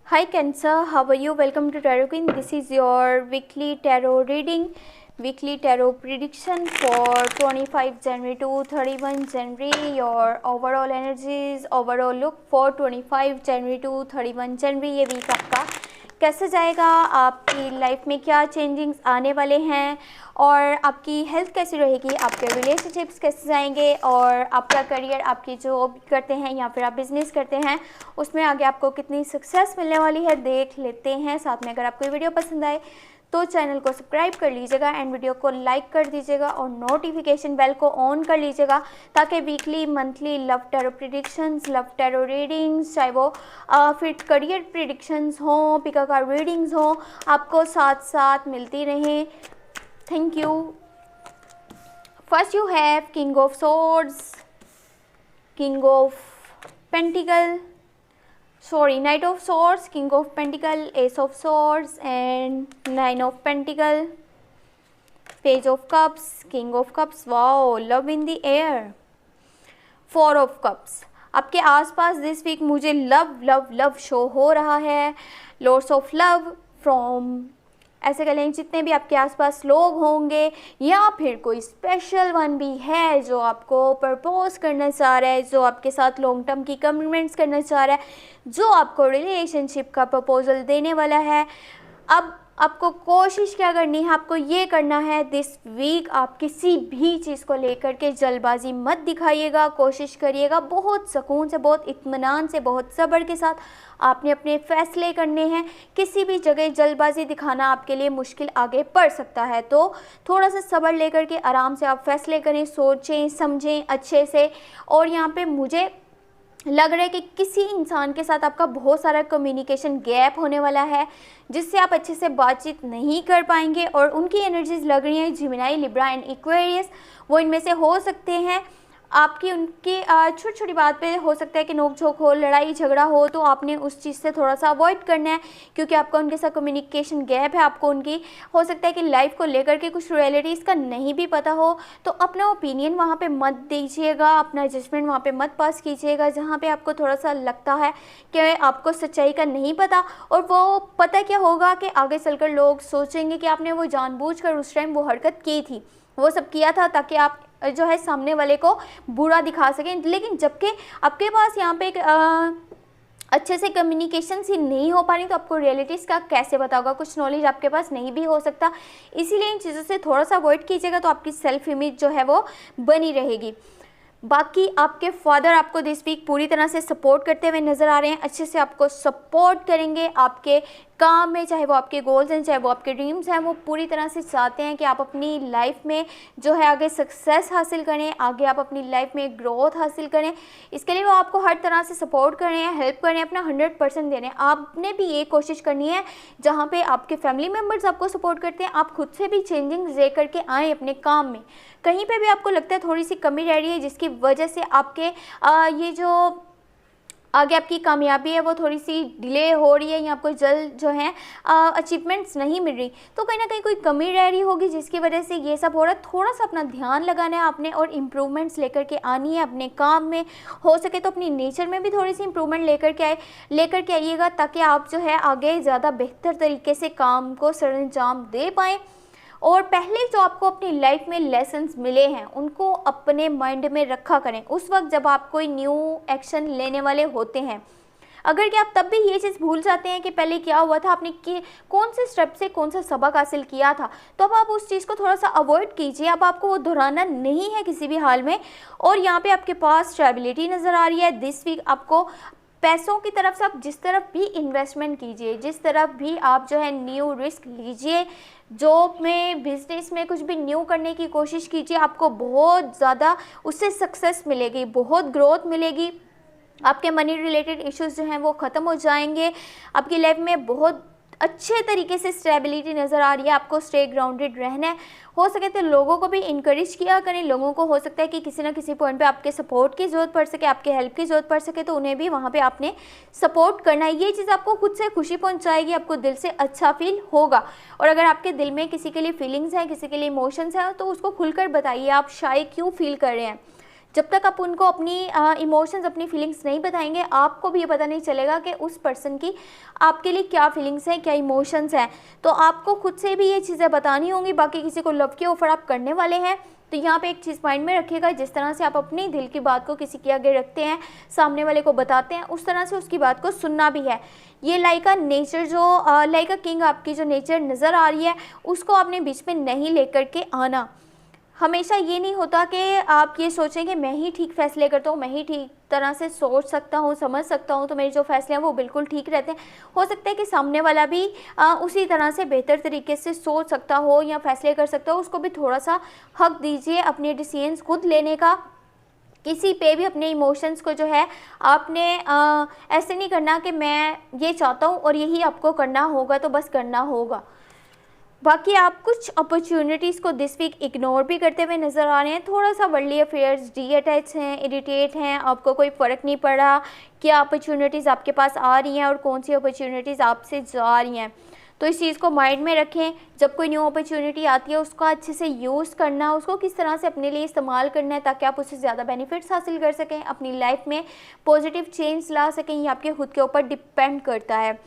Hi Cancer, how are you? Welcome to Tarot Queen. This is your weekly tarot reading, weekly tarot prediction for 25 January to 31 January. Your overall energies, overall look for 25 January to 31 January. ये week आपका कैसे जाएगा, आपकी life में क्या changings आने वाले हैं और आपकी हेल्थ कैसी रहेगी, आपके रिलेशनशिप्स कैसे जाएंगे और आपका करियर, आपकी जॉब करते हैं या फिर आप बिजनेस करते हैं उसमें आगे आपको कितनी सक्सेस मिलने वाली है देख लेते हैं। साथ में अगर आपको वीडियो पसंद आए तो चैनल को सब्सक्राइब कर लीजिएगा एंड वीडियो को लाइक कर दीजिएगा और नोटिफिकेशन बेल को ऑन कर लीजिएगा ताकि weekly monthly love tarot predictions, love tarot readings, चाहे वो फिर करियर प्रिडिक्शंस हों, पिका कार्ड रीडिंग्स हों, आपको साथ साथ मिलती रहें। Thank you. First you have king of swords, king of pentacle, Knight of Swords, King of Pentacle, Ace of Swords and Nine of Pentacle, Page of Cups, King of Cups. Wow, love in the air. Four of Cups. आपके आसपास this week मुझे love love love show हो रहा है। Lots of love from, ऐसे कह लें जितने भी आपके आसपास लोग होंगे या फिर कोई स्पेशल वन भी है जो आपको प्रपोज करना चाह रहा है, जो आपके साथ लॉन्ग टर्म की कमिटमेंट्स करना चाह रहा है, जो आपको रिलेशनशिप का प्रपोजल देने वाला है। अब आपको कोशिश क्या करनी है, आपको ये करना है दिस वीक आप किसी भी चीज़ को लेकर के जल्दबाजी मत दिखाइएगा। कोशिश करिएगा बहुत सुकून से, बहुत इत्मीनान से, बहुत सब्र के साथ आपने अपने फैसले करने हैं। किसी भी जगह जल्दबाजी दिखाना आपके लिए मुश्किल आगे पड़ सकता है, तो थोड़ा सा सब्र लेकर के आराम से आप फैसले करें, सोचें समझें अच्छे से। और यहाँ पे मुझे लग रहा है कि किसी इंसान के साथ आपका बहुत सारा कम्युनिकेशन गैप होने वाला है जिससे आप अच्छे से बातचीत नहीं कर पाएंगे और उनकी एनर्जीज लग रही हैं जिमिनाई, लिब्रा एंड एक्वेरियस। वो इनमें से हो सकते हैं आपकी उनकी छोटी छोटी बात पे हो सकता है कि नोक झोंक हो, लड़ाई झगड़ा हो, तो आपने उस चीज़ से थोड़ा सा अवॉइड करना है क्योंकि आपका उनके साथ कम्युनिकेशन गैप है। आपको उनकी हो सकता है कि लाइफ को लेकर के कुछ रियलिटीज़ का नहीं भी पता हो, तो अपना ओपिनियन वहाँ पे मत दीजिएगा, अपना जजमेंट वहाँ पे मत पास कीजिएगा जहाँ पे आपको थोड़ा सा लगता है कि आपको सच्चाई का नहीं पता। और वो पता क्या होगा कि आगे चलकर लोग सोचेंगे कि आपने वो जानबूझकर उस टाइम वो हरकत की थी, वो सब किया था ताकि आप जो है सामने वाले को बुरा दिखा सकें। लेकिन जबकि आपके पास यहाँ पे एक अच्छे से कम्युनिकेशन ही नहीं हो पा रही तो आपको रियलिटीज़ का कैसे पता होगा, कुछ नॉलेज आपके पास नहीं भी हो सकता। इसीलिए इन चीज़ों से थोड़ा सा अवॉइड कीजिएगा तो आपकी सेल्फ इमेज जो है वो बनी रहेगी। बाकी आपके फादर आपको दिस वीक पूरी तरह से सपोर्ट करते हुए नज़र आ रहे हैं, अच्छे से आपको सपोर्ट करेंगे आपके काम में, चाहे वो आपके गोल्स हैं चाहे वो आपके ड्रीम्स हैं। वो पूरी तरह से चाहते हैं कि आप अपनी लाइफ में जो है आगे सक्सेस हासिल करें, आगे आप अपनी लाइफ में ग्रोथ हासिल करें। इसके लिए वो आपको हर तरह से सपोर्ट कर रहे हैं, हेल्प कर रहे हैं, अपना 100% दे रहे हैं। आपने भी ये कोशिश करनी है जहाँ पे आपके फैमिली मेम्बर्स आपको सपोर्ट करते हैं, आप खुद से भी चेंजिंग ले करके आएँ अपने काम में। कहीं पे भी आपको लगता है थोड़ी सी कमी रह रही है जिसकी वजह से आपके ये जो आगे आपकी कामयाबी है वो थोड़ी सी डिले हो रही है या आपको जल्द जो है अचीवमेंट्स नहीं मिल रही, तो कहीं ना कहीं कोई कमी रह रही होगी जिसकी वजह से ये सब हो रहा है। थोड़ा सा अपना ध्यान लगाना है आपने और इम्प्रूवमेंट्स लेकर के आनी है अपने काम में। हो सके तो अपनी नेचर में भी थोड़ी सी इम्प्रूवमेंट लेकर के आइएगा ताकि आप जो है आगे ज़्यादा बेहतर तरीके से काम को सरअंजाम दे पाएँ। और पहले जो आपको अपनी लाइफ में लेसन्स मिले हैं उनको अपने माइंड में रखा करें उस वक्त जब आप कोई न्यू एक्शन लेने वाले होते हैं। अगर कि आप तब भी ये चीज़ भूल जाते हैं कि पहले क्या हुआ था, आपने कौन से स्टेप से कौन सा सबक हासिल किया था, तो अब आप उस चीज़ को थोड़ा सा अवॉइड कीजिए। अब आपको वो दोहराना नहीं है किसी भी हाल में। और यहाँ पे आपके पास स्टेबिलिटी नज़र आ रही है दिस वीक। आपको पैसों की तरफ से आप जिस तरफ भी इन्वेस्टमेंट कीजिए, जिस तरफ भी आप जो है न्यू रिस्क लीजिए, जॉब में बिजनेस में कुछ भी न्यू करने की कोशिश कीजिए, आपको बहुत ज़्यादा उससे सक्सेस मिलेगी, बहुत ग्रोथ मिलेगी। आपके मनी रिलेटेड इश्यूज जो हैं वो ख़त्म हो जाएंगे। आपकी लाइफ में बहुत अच्छे तरीके से स्टेबिलिटी नज़र आ रही है। आपको स्टे ग्राउंडेड रहना है। हो सके तो लोगों को भी इनकरेज किया करें। लोगों को हो सकता है कि किसी ना किसी पॉइंट पे आपके सपोर्ट की ज़रूरत पड़ सके, आपके हेल्प की ज़रूरत पड़ सके, तो उन्हें भी वहाँ पे आपने सपोर्ट करना है। ये चीज़ आपको खुद से खुशी पहुँचाएगी, आपको दिल से अच्छा फील होगा। और अगर आपके दिल में किसी के लिए फीलिंग्स हैं, किसी के लिए इमोशंस हैं, तो उसको खुलकर बताइए आप शायद क्यों फील कर रहे हैं। जब तक आप उनको अपनी इमोशंस, अपनी फीलिंग्स नहीं बताएंगे, आपको भी ये पता नहीं चलेगा कि उस पर्सन की आपके लिए क्या फीलिंग्स हैं, क्या इमोशंस हैं। तो आपको खुद से भी ये चीज़ें बतानी होंगी। बाकी किसी को लव की ऑफ़र आप करने वाले हैं तो यहाँ पे एक चीज़ माइंड में रखिएगा, जिस तरह से आप अपनी दिल की बात को किसी के आगे रखते हैं, सामने वाले को बताते हैं, उस तरह से उसकी बात को सुनना भी है। ये लाइक अ नेचर, जो लाइक अ किंग आपकी जो नेचर नज़र आ रही है, उसको आपने बीच में नहीं लेकर के आना। हमेशा ये नहीं होता कि आप ये सोचें कि मैं ही ठीक फैसले करता हूँ, मैं ही ठीक तरह से सोच सकता हूँ, समझ सकता हूँ, तो मेरे जो फैसले हैं वो बिल्कुल ठीक रहते हैं। हो सकता है कि सामने वाला भी उसी तरह से बेहतर तरीके से सोच सकता हो या फैसले कर सकता हो। उसको भी थोड़ा सा हक दीजिए अपने डिसीजंस खुद लेने का। किसी पे भी अपने इमोशंस को जो है आपने ऐसे नहीं करना कि मैं ये चाहता हूँ और यही आपको करना होगा तो बस करना होगा। बाकी आप कुछ अपॉर्चुनिटीज़ को दिस वीक इग्नोर भी करते हुए नज़र आ रहे हैं। थोड़ा सा वर्ल्डली अफेयर्स डीअटैच हैं, इरिटेट हैं, आपको कोई फ़र्क नहीं पड़ रहा क्या अपॉर्चुनिटीज़ आपके पास आ रही हैं और कौन सी अपॉर्चुनिटीज़ आपसे जा रही हैं। तो इस चीज़ को माइंड में रखें। जब कोई न्यू अपॉर्चुनिटी आती है उसका अच्छे से यूज़ करना, उसको किस तरह से अपने लिए इस्तेमाल करना है ताकि आप उससे ज़्यादा बेनिफिट्स हासिल कर सकें, अपनी लाइफ में पॉजिटिव चेंज ला सकें। ये आपके खुद के ऊपर डिपेंड करता है,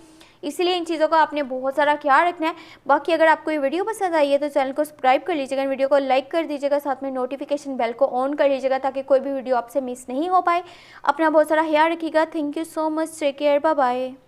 इसलिए इन चीज़ों का आपने बहुत सारा ख्याल रखना है। बाकी अगर आपको ये वीडियो पसंद आई है तो चैनल को सब्सक्राइब कर लीजिएगा, वीडियो को लाइक कर दीजिएगा, साथ में नोटिफिकेशन बेल को ऑन कर लीजिएगा ताकि कोई भी वीडियो आपसे मिस नहीं हो पाए। अपना बहुत सारा ख्याल रखिएगा। Thank you so much, take care, bye bye.